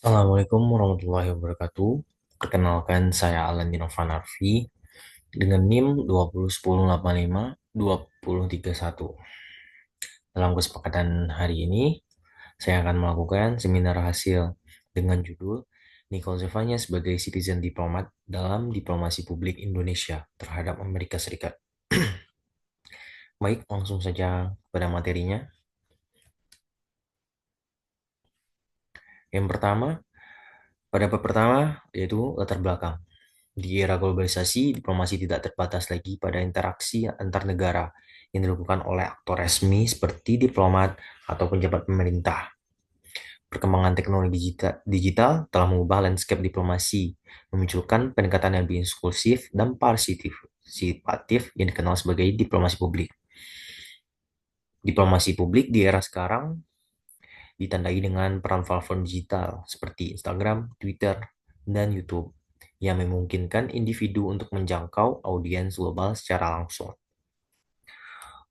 Assalamualaikum warahmatullahi wabarakatuh. Perkenalkan, saya Alan Dinovan Arfi dengan NIM 2010852031. Dalam kesepakatan hari ini, saya akan melakukan seminar hasil dengan judul Nicole Zevanya sebagai Citizen Diplomat dalam Diplomasi Publik Indonesia terhadap Amerika Serikat. Baik, langsung saja pada materinya. Yang pertama, pada bab pertama yaitu latar belakang. Di era globalisasi, diplomasi tidak terbatas lagi pada interaksi antar negara yang dilakukan oleh aktor resmi seperti diplomat atau penjabat pemerintah. Perkembangan teknologi digital telah mengubah landscape diplomasi, memunculkan pendekatan yang lebih inklusif dan partisipatif yang dikenal sebagai diplomasi publik. Diplomasi publik di era sekarang ditandai dengan peran platform digital seperti Instagram, Twitter, dan YouTube yang memungkinkan individu untuk menjangkau audiens global secara langsung,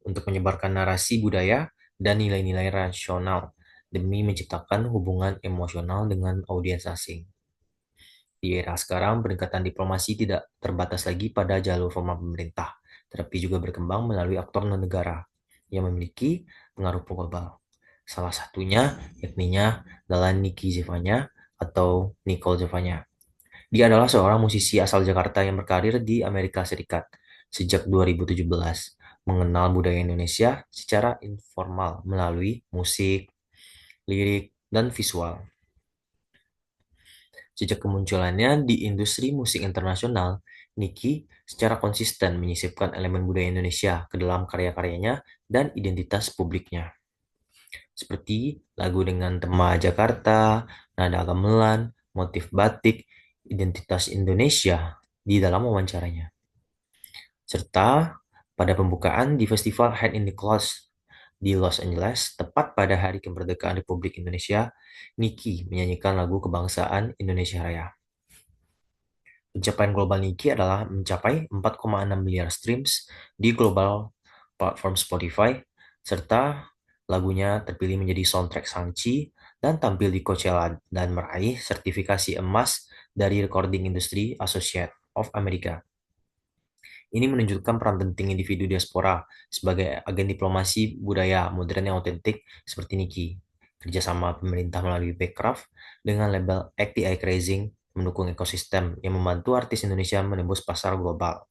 untuk menyebarkan narasi budaya dan nilai-nilai rasional demi menciptakan hubungan emosional dengan audiens asing. Di era sekarang, pendekatan diplomasi tidak terbatas lagi pada jalur formal pemerintah, tetapi juga berkembang melalui aktor non-negara yang memiliki pengaruh global. Salah satunya yakninya adalah Niki Zevanya atau Nicole Zevanya. Dia adalah seorang musisi asal Jakarta yang berkarir di Amerika Serikat sejak 2017, mengenal budaya Indonesia secara informal melalui musik, lirik, dan visual. Sejak kemunculannya di industri musik internasional, Nicky secara konsisten menyisipkan elemen budaya Indonesia ke dalam karya-karyanya dan identitas publiknya. Seperti lagu dengan tema Jakarta, nada gamelan, motif batik, identitas Indonesia di dalam wawancaranya. Serta pada pembukaan di Festival Head in the Clouds di Los Angeles, tepat pada Hari Kemerdekaan Republik Indonesia, Nicky menyanyikan lagu kebangsaan Indonesia Raya. Pencapaian global Nicky adalah mencapai 4,6 miliar streams di global platform Spotify, serta lagunya terpilih menjadi soundtrack Shang-Chi dan tampil di Coachella dan meraih sertifikasi emas dari Recording Industry Associate of America. Ini menunjukkan peran penting individu diaspora sebagai agen diplomasi budaya modern yang otentik seperti Niki. Kerjasama pemerintah melalui Backcraft dengan label ACTI Crazing mendukung ekosistem yang membantu artis Indonesia menembus pasar global.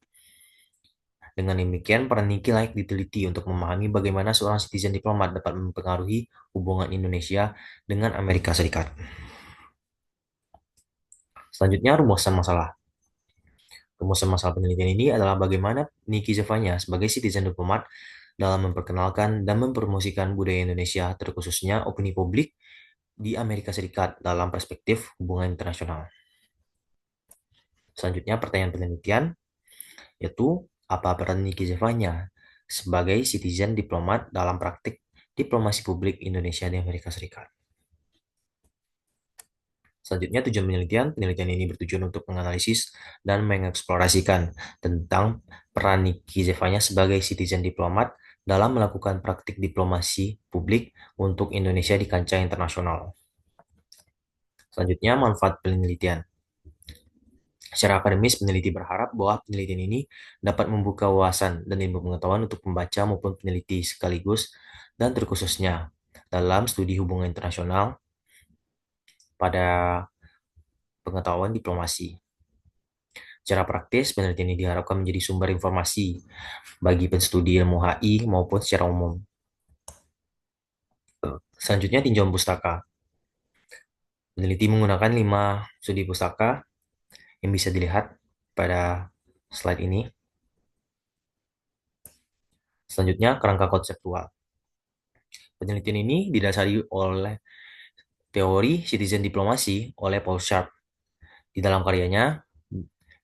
Dengan demikian, peran Niki layak diteliti untuk memahami bagaimana seorang citizen diplomat dapat mempengaruhi hubungan Indonesia dengan Amerika Serikat. Selanjutnya, rumusan masalah. Rumusan masalah penelitian ini adalah bagaimana Niki Zevanya sebagai citizen diplomat dalam memperkenalkan dan mempromosikan budaya Indonesia, terkhususnya opini publik di Amerika Serikat dalam perspektif hubungan internasional. Selanjutnya, pertanyaan penelitian, yaitu apa peran Niki Zevanya sebagai citizen diplomat dalam praktik diplomasi publik Indonesia di Amerika Serikat. Selanjutnya, tujuan penelitian. Penelitian ini bertujuan untuk menganalisis dan mengeksplorasikan tentang peran Niki Zevanya sebagai citizen diplomat dalam melakukan praktik diplomasi publik untuk Indonesia di kancah internasional. Selanjutnya, manfaat penelitian. Secara akademis, peneliti berharap bahwa penelitian ini dapat membuka wawasan dan ilmu pengetahuan untuk pembaca maupun peneliti sekaligus dan terkhususnya dalam studi hubungan internasional pada pengetahuan diplomasi. Secara praktis, penelitian ini diharapkan menjadi sumber informasi bagi penstudi ilmu HI maupun secara umum. Selanjutnya, tinjauan pustaka. Peneliti menggunakan 5 studi pustaka yang bisa dilihat pada slide ini. Selanjutnya, kerangka konseptual. Penelitian ini didasari oleh teori citizen diplomasi oleh Paul Sharp. Di dalam karyanya,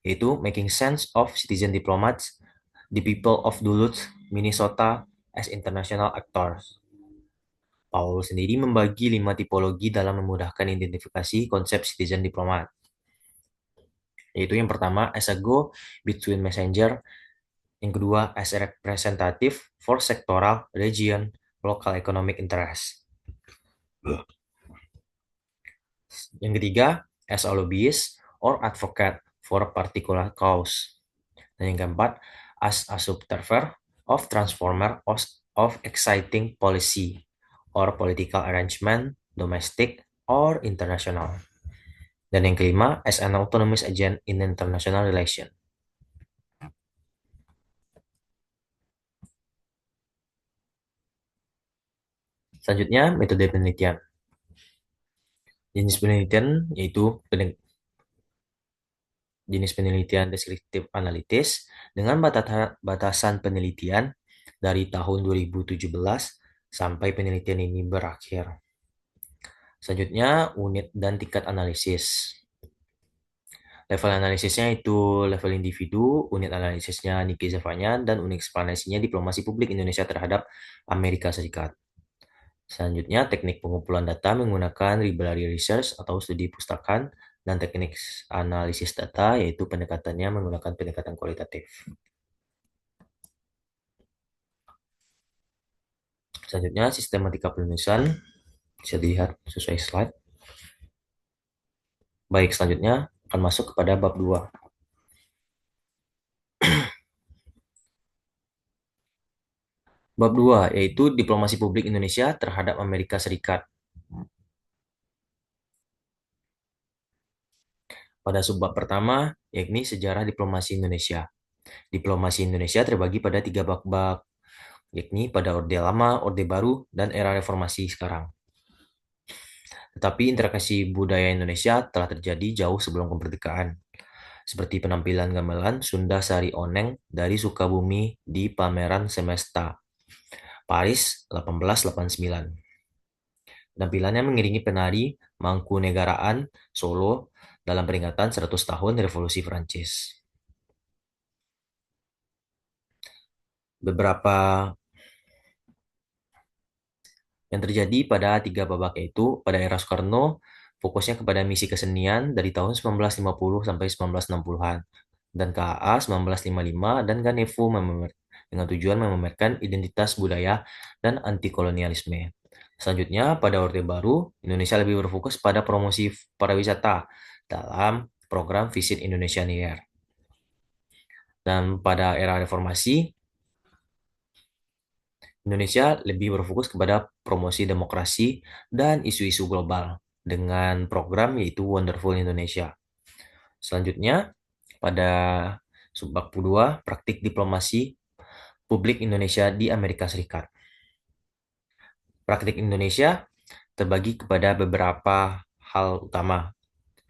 yaitu Making Sense of Citizen Diplomats, The People of Duluth, Minnesota as International Actors. Paul sendiri membagi 5 tipologi dalam memudahkan identifikasi konsep citizen diplomat. Yaitu yang pertama, as a go-between messenger. Yang kedua, as a representative for sectoral, region, local economic interest. Yang ketiga, as a lobbyist or advocate for a particular cause. Dan yang keempat, as a subserver of transformer of exciting policy or political arrangement, domestic or international. Dan yang kelima, as an autonomous agent in international relation. Selanjutnya, metode penelitian. Jenis penelitian yaitu jenis penelitian deskriptif analitis dengan batasan penelitian dari tahun 2017 sampai penelitian ini berakhir. Selanjutnya, unit dan tingkat analisis. Level analisisnya itu level individu, unit analisisnya Niki Zavanya, dan unit eksplanasinya diplomasi publik Indonesia terhadap Amerika Serikat. Selanjutnya, teknik pengumpulan data menggunakan library research atau studi pustakaan, dan teknik analisis data yaitu pendekatannya menggunakan pendekatan kualitatif. Selanjutnya, sistematika penulisan bisa dilihat sesuai slide. Baik, selanjutnya akan masuk kepada bab 2. Bab 2 yaitu diplomasi publik Indonesia terhadap Amerika Serikat. Pada subbab pertama, yakni sejarah diplomasi Indonesia. Diplomasi Indonesia terbagi pada 3 bab, yakni pada Orde Lama, Orde Baru, dan era reformasi sekarang. Tetapi interaksi budaya Indonesia telah terjadi jauh sebelum kemerdekaan, seperti penampilan gamelan Sunda Sari Oneng dari Sukabumi di pameran Semesta, Paris 1889. Penampilannya mengiringi penari Mangkunegaraan Solo dalam peringatan 100 tahun Revolusi Prancis. Beberapa yang terjadi pada 3 babak yaitu pada era Soekarno fokusnya kepada misi kesenian dari tahun 1950 sampai 1960-an, dan KAA 1955 dan Ganevo dengan tujuan memamerkan identitas budaya dan anti kolonialisme. Selanjutnya, pada Orde Baru, Indonesia lebih berfokus pada promosi pariwisata dalam program Visit Indonesia Year. Dan pada era reformasi, Indonesia lebih berfokus kepada promosi demokrasi dan isu-isu global dengan program yaitu Wonderful Indonesia. Selanjutnya, pada subbab kedua, praktik diplomasi publik Indonesia di Amerika Serikat. Praktik Indonesia terbagi kepada beberapa hal utama,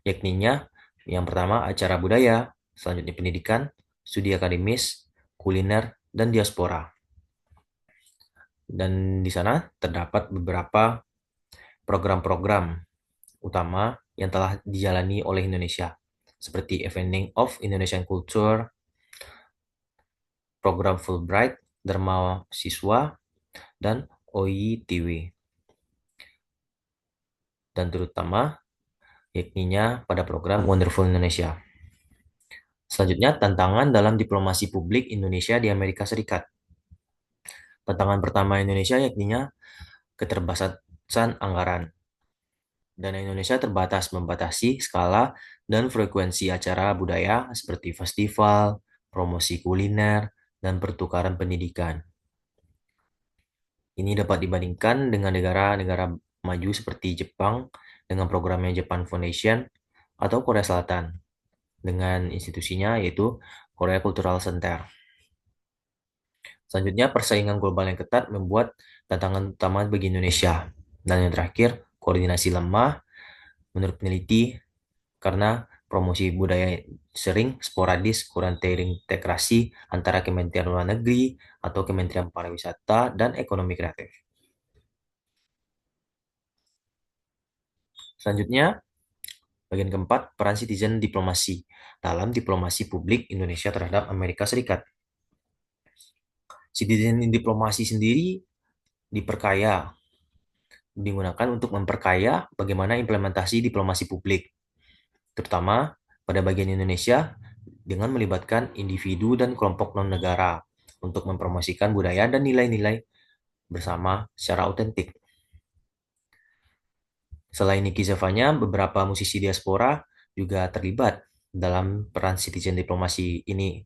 yakninya yang pertama acara budaya, selanjutnya pendidikan, studi akademis, kuliner, dan diaspora. Dan di sana terdapat beberapa program-program utama yang telah dijalani oleh Indonesia, seperti Evening of Indonesian Culture, program Fulbright, Dharma Siswa, dan OITW. Dan terutama yakninya pada program Wonderful Indonesia. Selanjutnya, tantangan dalam diplomasi publik Indonesia di Amerika Serikat. Tantangan pertama Indonesia yakninya keterbatasan anggaran. Dana Indonesia terbatas membatasi skala dan frekuensi acara budaya seperti festival, promosi kuliner, dan pertukaran pendidikan. Ini dapat dibandingkan dengan negara-negara maju seperti Jepang dengan programnya Japan Foundation atau Korea Selatan dengan institusinya yaitu Korea Cultural Center. Selanjutnya, persaingan global yang ketat membuat tantangan utama bagi Indonesia. Dan yang terakhir, koordinasi lemah menurut peneliti karena promosi budaya sering sporadis, kurang terintegrasi antara Kementerian Luar Negeri atau Kementerian Pariwisata dan Ekonomi Kreatif. Selanjutnya, bagian keempat, peran citizen diplomasi dalam diplomasi publik Indonesia terhadap Amerika Serikat. Citizen diplomasi sendiri digunakan untuk memperkaya bagaimana implementasi diplomasi publik, terutama pada bagian Indonesia dengan melibatkan individu dan kelompok non-negara untuk mempromosikan budaya dan nilai-nilai bersama secara autentik. Selain Nicky Zevanya, beberapa musisi diaspora juga terlibat dalam peran citizen diplomasi ini,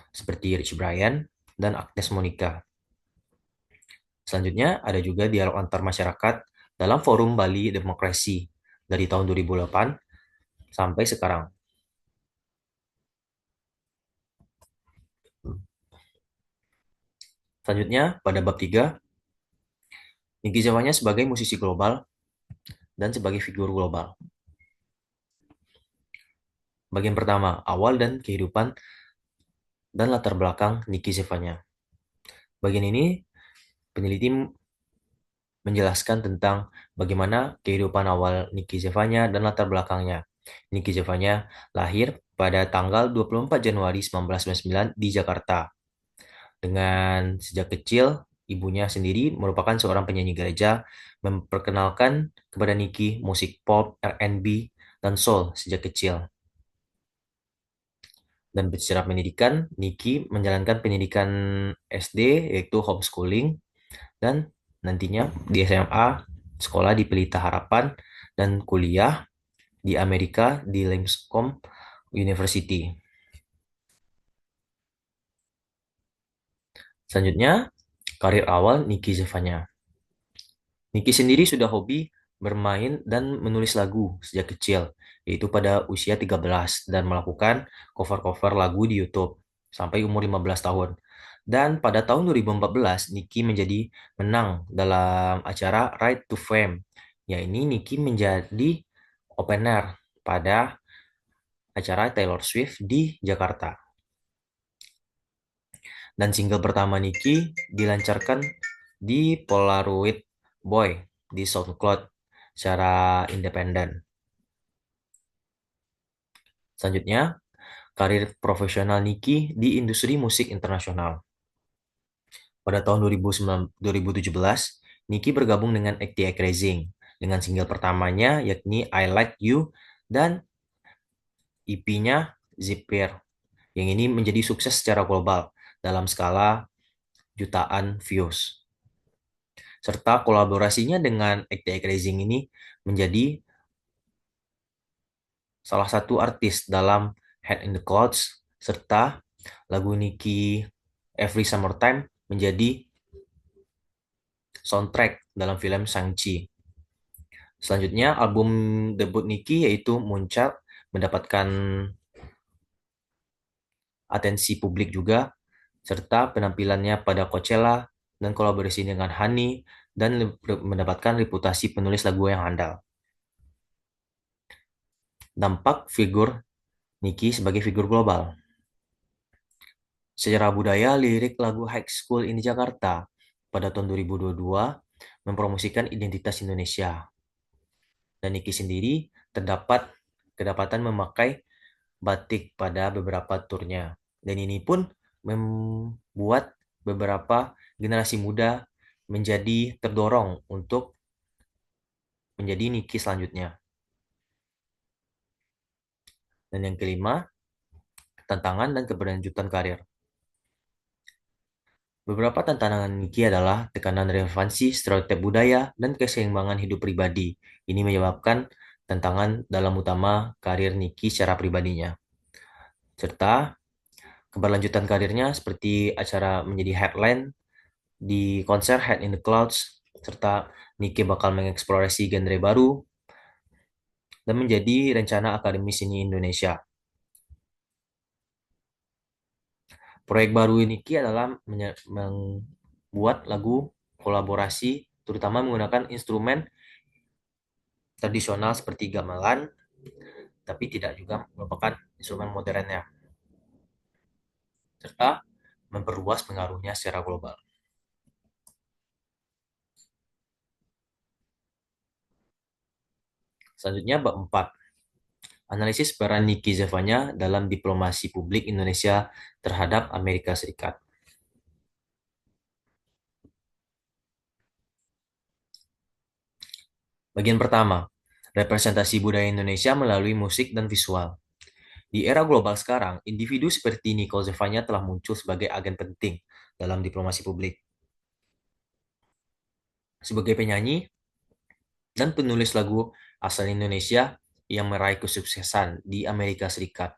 seperti Rich Brian dan Agnes Monica. Selanjutnya, ada juga dialog antar masyarakat dalam Forum Bali Demokrasi dari tahun 2008 sampai sekarang. Selanjutnya, pada bab 3, Nicky Zevanya sebagai musisi global dan sebagai figur global. Bagian pertama, awal dan kehidupan dan latar belakang Nicky Zevanya. Bagian ini, peneliti menjelaskan tentang bagaimana kehidupan awal Nicky Zevanya dan latar belakangnya. Nicky Zevanya lahir pada tanggal 24 Januari 1999 di Jakarta. Dengan sejak kecil, ibunya sendiri merupakan seorang penyanyi gereja, memperkenalkan kepada Nicky musik pop, R&B, dan soul sejak kecil. Dan secara pendidikan, Nicky menjalankan pendidikan SD, yaitu homeschooling, dan nantinya di SMA, sekolah di Pelita Harapan, dan kuliah di Amerika di Lipscomb University. Selanjutnya, karir awal Nicky Zevanya. Nicky sendiri sudah hobi bermain dan menulis lagu sejak kecil, yaitu pada usia 13 dan melakukan cover-cover lagu di YouTube sampai umur 15 tahun. Dan pada tahun 2014, Nicky menjadi menang dalam acara Ride to Fame. Ya, ini Nicky menjadi opener pada acara Taylor Swift di Jakarta. Dan single pertama Nicky dilancarkan di Polaroid Boy di SoundCloud secara independen. Selanjutnya, karir profesional Nicky di industri musik internasional. Pada tahun 2017, Nicky bergabung dengan ATX Racing dengan single pertamanya yakni I Like You dan EP-nya Zipper yang ini menjadi sukses secara global dalam skala jutaan views. Serta kolaborasinya dengan ATX Racing ini menjadi salah satu artis dalam Head in the Clouds, serta lagu Nicky Every Summertime menjadi soundtrack dalam film Shang-Chi. Selanjutnya, album debut Nicky yaitu Moonchild mendapatkan atensi publik juga, serta penampilannya pada Coachella dan kolaborasi dengan Honey dan mendapatkan reputasi penulis lagu yang handal. Dampak figur Nicky sebagai figur global. Secara budaya, lirik lagu High School in Jakarta pada tahun 2022 mempromosikan identitas Indonesia. Dan Nicky sendiri kedapatan memakai batik pada beberapa turnya. Dan ini pun membuat beberapa generasi muda menjadi terdorong untuk menjadi Nicky selanjutnya. Dan yang kelima, tantangan dan keberlanjutan karir. Beberapa tantangan Nicky adalah tekanan relevansi, stereotip budaya, dan keseimbangan hidup pribadi. Ini menyebabkan tantangan dalam utama karir Nicky secara pribadinya. Serta keberlanjutan karirnya seperti acara menjadi headline di konser Head in the Clouds, serta Nicky bakal mengeksplorasi genre baru dan menjadi rencana Akademi Seni Indonesia. Proyek baru Nicky adalah membuat lagu kolaborasi, terutama menggunakan instrumen tradisional seperti gamelan, tapi tidak juga merupakan instrumen modernnya, serta memperluas pengaruhnya secara global. Selanjutnya, bab 4. Analisis peran Nicky Zevanya dalam diplomasi publik Indonesia terhadap Amerika Serikat. Bagian pertama, representasi budaya Indonesia melalui musik dan visual. Di era global sekarang, individu seperti Nicole Zevanya telah muncul sebagai agen penting dalam diplomasi publik. Sebagai penyanyi, dan penulis lagu asal Indonesia yang meraih kesuksesan di Amerika Serikat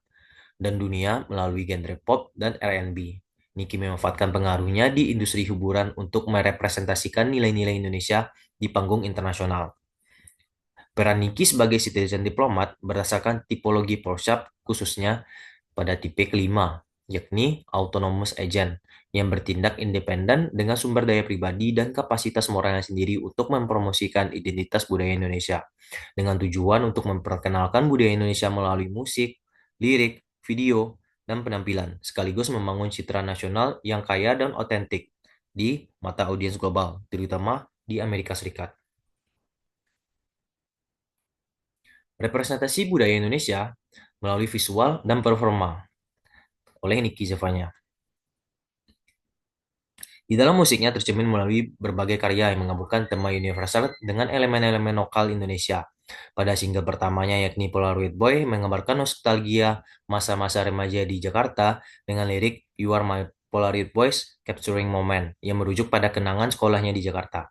dan dunia melalui genre pop dan R&B. Nicki memanfaatkan pengaruhnya di industri hiburan untuk merepresentasikan nilai-nilai Indonesia di panggung internasional. Peran Nicki sebagai citizen diplomat berdasarkan tipologi Polshap khususnya pada tipe kelima, yakni autonomous agent, yang bertindak independen dengan sumber daya pribadi dan kapasitas moralnya sendiri untuk mempromosikan identitas budaya Indonesia, dengan tujuan untuk memperkenalkan budaya Indonesia melalui musik, lirik, video, dan penampilan, sekaligus membangun citra nasional yang kaya dan otentik di mata audiens global, terutama di Amerika Serikat. Representasi budaya Indonesia melalui visual dan performa oleh Niki Zevanya. Di dalam musiknya tercermin melalui berbagai karya yang menggabungkan tema universal dengan elemen-elemen lokal Indonesia. Pada single pertamanya yakni Polaroid Boy menggambarkan nostalgia masa-masa remaja di Jakarta dengan lirik You Are My Polaroid Boys Capturing Moment yang merujuk pada kenangan sekolahnya di Jakarta.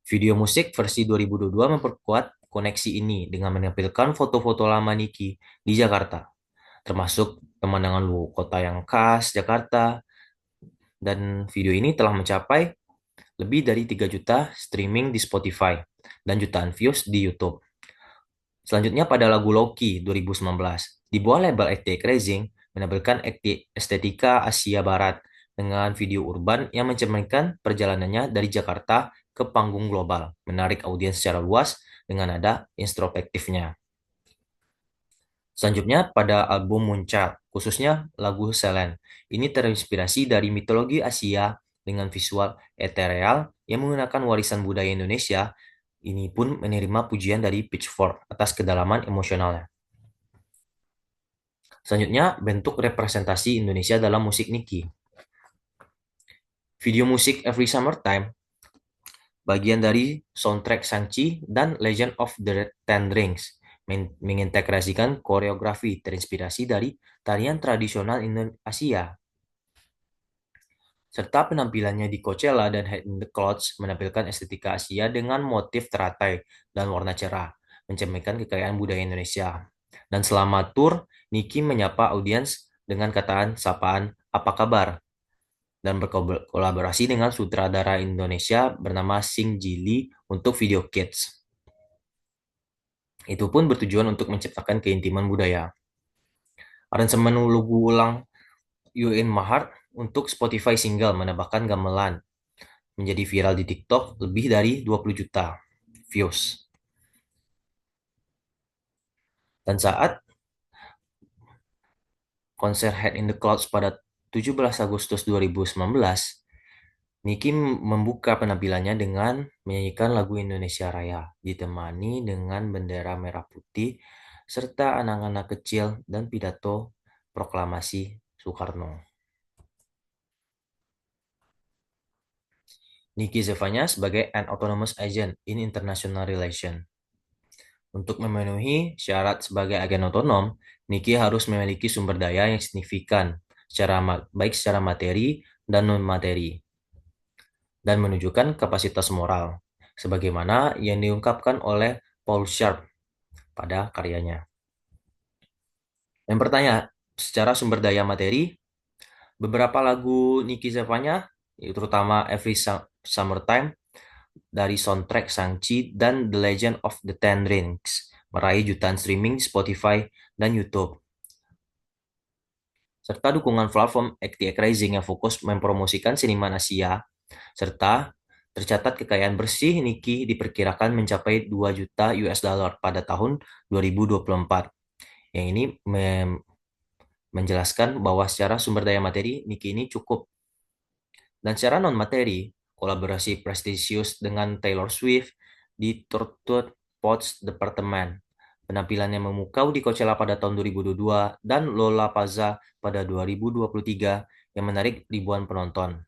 Video musik versi 2022 memperkuat koneksi ini dengan menampilkan foto-foto lama Niki di Jakarta, termasuk pemandangan luar kota yang khas Jakarta, dan video ini telah mencapai lebih dari 3 juta streaming di Spotify dan jutaan views di YouTube. Selanjutnya pada lagu Loki 2019, di bawah label ATX Rising menampilkan estetika Asia Barat dengan video urban yang mencerminkan perjalanannya dari Jakarta ke panggung global, menarik audiens secara luas dengan nada introspektifnya. Selanjutnya pada album Muncak, khususnya lagu Selen. Ini terinspirasi dari mitologi Asia dengan visual ethereal yang menggunakan warisan budaya Indonesia. Ini pun menerima pujian dari Pitchfork atas kedalaman emosionalnya. Selanjutnya, bentuk representasi Indonesia dalam musik Niki. Video musik Every Summertime, bagian dari soundtrack Shang-Chi dan Legend of the Ten Rings, mengintegrasikan koreografi terinspirasi dari tarian tradisional Asia, serta penampilannya di Coachella dan Head in the Clouds menampilkan estetika Asia dengan motif teratai dan warna cerah, mencerminkan kekayaan budaya Indonesia. Dan selama tur, Niki menyapa audiens dengan kataan sapaan "Apa kabar?" dan berkolaborasi dengan sutradara Indonesia bernama Sing Jili untuk video Kids. Itu pun bertujuan untuk menciptakan keintiman budaya. Aransemen lagu ulang Yuin Mahar untuk Spotify single menambahkan gamelan menjadi viral di TikTok lebih dari 20 juta views. Dan saat konser Head in the Clouds pada 17 Agustus 2019, Niki membuka penampilannya dengan menyanyikan lagu Indonesia Raya, ditemani dengan bendera merah putih, serta anak-anak kecil dan pidato proklamasi Soekarno. Niki Zevanya sebagai an autonomous agent in international relation. Untuk memenuhi syarat sebagai agen otonom, Niki harus memiliki sumber daya yang signifikan, baik secara materi dan non-materi, dan menunjukkan kapasitas moral, sebagaimana yang diungkapkan oleh Paul Sharp pada karyanya. Yang pertama, secara sumber daya materi, beberapa lagu Niki Zevanya, terutama Every Summertime, dari soundtrack Shang-Chi dan The Legend of the Ten Rings, meraih jutaan streaming Spotify dan YouTube, serta dukungan platform ATX Rising yang fokus mempromosikan seniman Asia, serta tercatat kekayaan bersih Niki diperkirakan mencapai 2 juta US dollar pada tahun 2024. Yang ini menjelaskan bahwa secara sumber daya materi Niki ini cukup. Dan secara non-materi, kolaborasi prestisius dengan Taylor Swift di Tortured Poets Department. Penampilannya memukau di Coachella pada tahun 2022 dan Lollapalooza pada 2023 yang menarik ribuan penonton.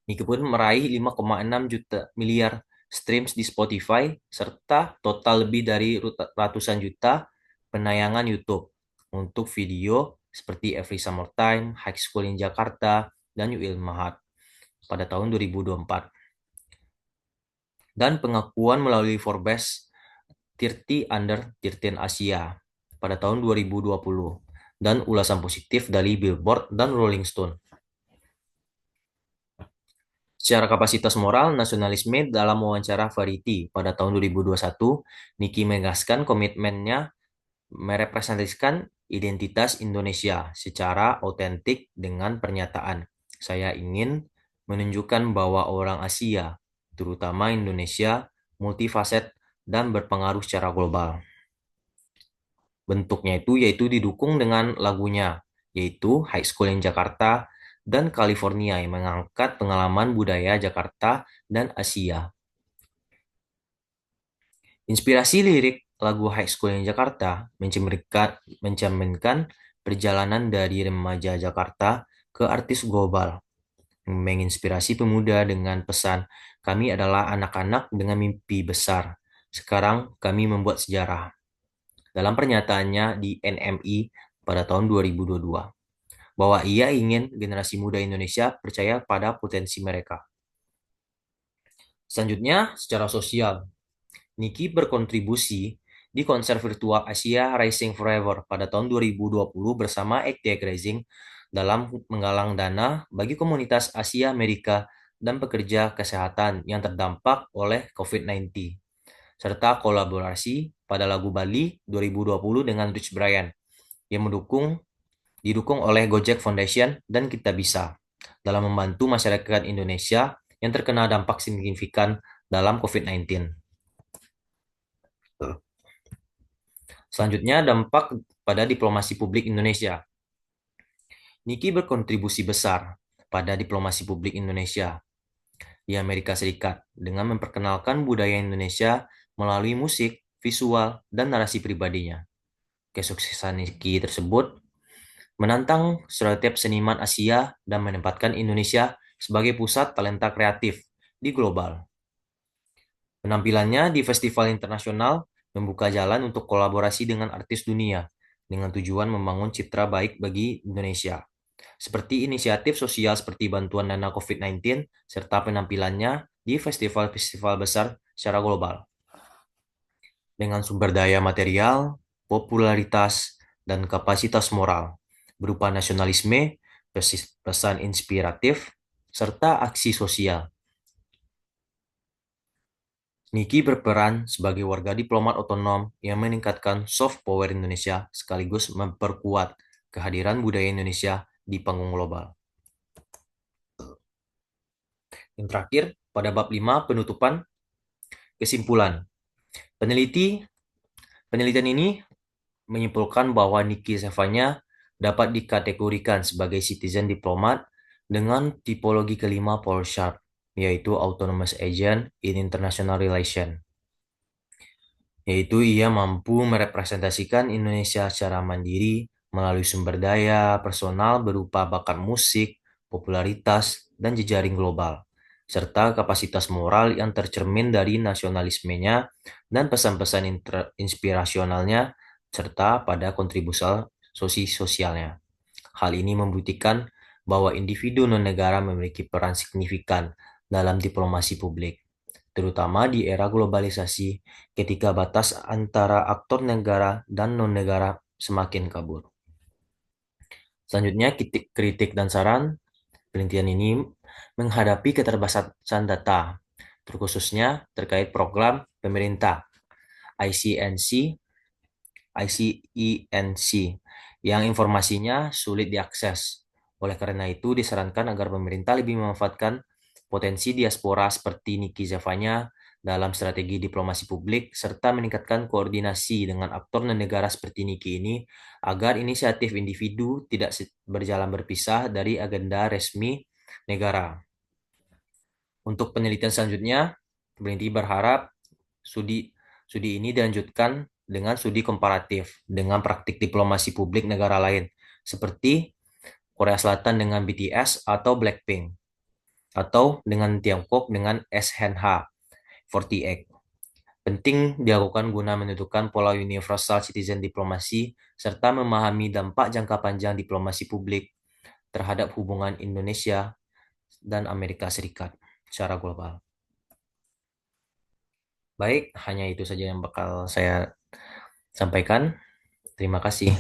Niki pun meraih 5,6 juta miliar streams di Spotify serta total lebih dari ratusan juta penayangan YouTube untuk video seperti Every Summertime, High School in Jakarta, dan You Will Mahat pada tahun 2024. dan pengakuan melalui Forbes 30 Under 13 Asia pada tahun 2020 dan ulasan positif dari Billboard dan Rolling Stone. Secara kapasitas moral, nasionalisme dalam wawancara Variety pada tahun 2021, Niki menegaskan komitmennya merepresentasikan identitas Indonesia secara otentik dengan pernyataan, "Saya ingin menunjukkan bahwa orang Asia, terutama Indonesia, multifaset dan berpengaruh secara global." Bentuknya itu yaitu didukung dengan lagunya, yaitu High School in Jakarta dan California yang mengangkat pengalaman budaya Jakarta dan Asia. Inspirasi lirik lagu High School in Jakarta mencerminkan perjalanan dari remaja Jakarta ke artis global, menginspirasi pemuda dengan pesan, "Kami adalah anak-anak dengan mimpi besar. Sekarang kami membuat sejarah." Dalam pernyataannya di NMI pada tahun 2022, bahwa ia ingin generasi muda Indonesia percaya pada potensi mereka. Selanjutnya, secara sosial, Niki berkontribusi di konser virtual Asia Rising Forever pada tahun 2020 bersama Active Rising dalam menggalang dana bagi komunitas Asia Amerika dan pekerja kesehatan yang terdampak oleh COVID-19, serta kolaborasi pada lagu Bali 2020 dengan Rich Brian yang didukung oleh Gojek Foundation dan Kita Bisa dalam membantu masyarakat Indonesia yang terkena dampak signifikan dalam COVID-19. Selanjutnya, dampak pada diplomasi publik Indonesia. Niki berkontribusi besar pada diplomasi publik Indonesia di Amerika Serikat dengan memperkenalkan budaya Indonesia melalui musik, visual, dan narasi pribadinya. Kesuksesan Niki tersebut menantang stereotip seniman Asia dan menempatkan Indonesia sebagai pusat talenta kreatif di global. Penampilannya di festival internasional membuka jalan untuk kolaborasi dengan artis dunia dengan tujuan membangun citra baik bagi Indonesia, seperti inisiatif sosial seperti bantuan dana COVID-19 serta penampilannya di festival-festival besar secara global. Dengan sumber daya material, popularitas, dan kapasitas moral berupa nasionalisme, pesan inspiratif, serta aksi sosial. Niki berperan sebagai warga diplomat otonom yang meningkatkan soft power Indonesia sekaligus memperkuat kehadiran budaya Indonesia di panggung global. Yang terakhir, pada bab 5 penutupan, kesimpulan. Penelitian ini menyimpulkan bahwa Niki Zevanya dapat dikategorikan sebagai citizen diplomat dengan tipologi kelima Paul Sharp, yaitu Autonomous Agent in International Relations, yaitu ia mampu merepresentasikan Indonesia secara mandiri melalui sumber daya personal berupa bakat musik, popularitas, dan jejaring global, serta kapasitas moral yang tercermin dari nasionalismenya dan pesan-pesan inspirasionalnya, serta pada kontribusi sosialnya. Hal ini membuktikan bahwa individu non-negara memiliki peran signifikan dalam diplomasi publik, terutama di era globalisasi ketika batas antara aktor negara dan non-negara semakin kabur. Selanjutnya, kritik dan saran. Penelitian ini menghadapi keterbatasan data, terkhususnya terkait program pemerintah ICNC, ICENC, yang informasinya sulit diakses. Oleh karena itu, disarankan agar pemerintah lebih memanfaatkan potensi diaspora seperti Niki Zevanya dalam strategi diplomasi publik, serta meningkatkan koordinasi dengan aktor non-negara seperti Niki ini, agar inisiatif individu tidak berjalan berpisah dari agenda resmi negara. Untuk penelitian selanjutnya, peneliti berharap studi ini dilanjutkan dengan studi komparatif dengan praktik diplomasi publik negara lain, seperti Korea Selatan dengan BTS atau Blackpink, atau dengan Tiongkok dengan SNH48. Penting dilakukan guna menentukan pola universal citizen diplomasi serta memahami dampak jangka panjang diplomasi publik terhadap hubungan Indonesia dan Amerika Serikat secara global. Baik, hanya itu saja yang bakal saya sampaikan. Terima kasih.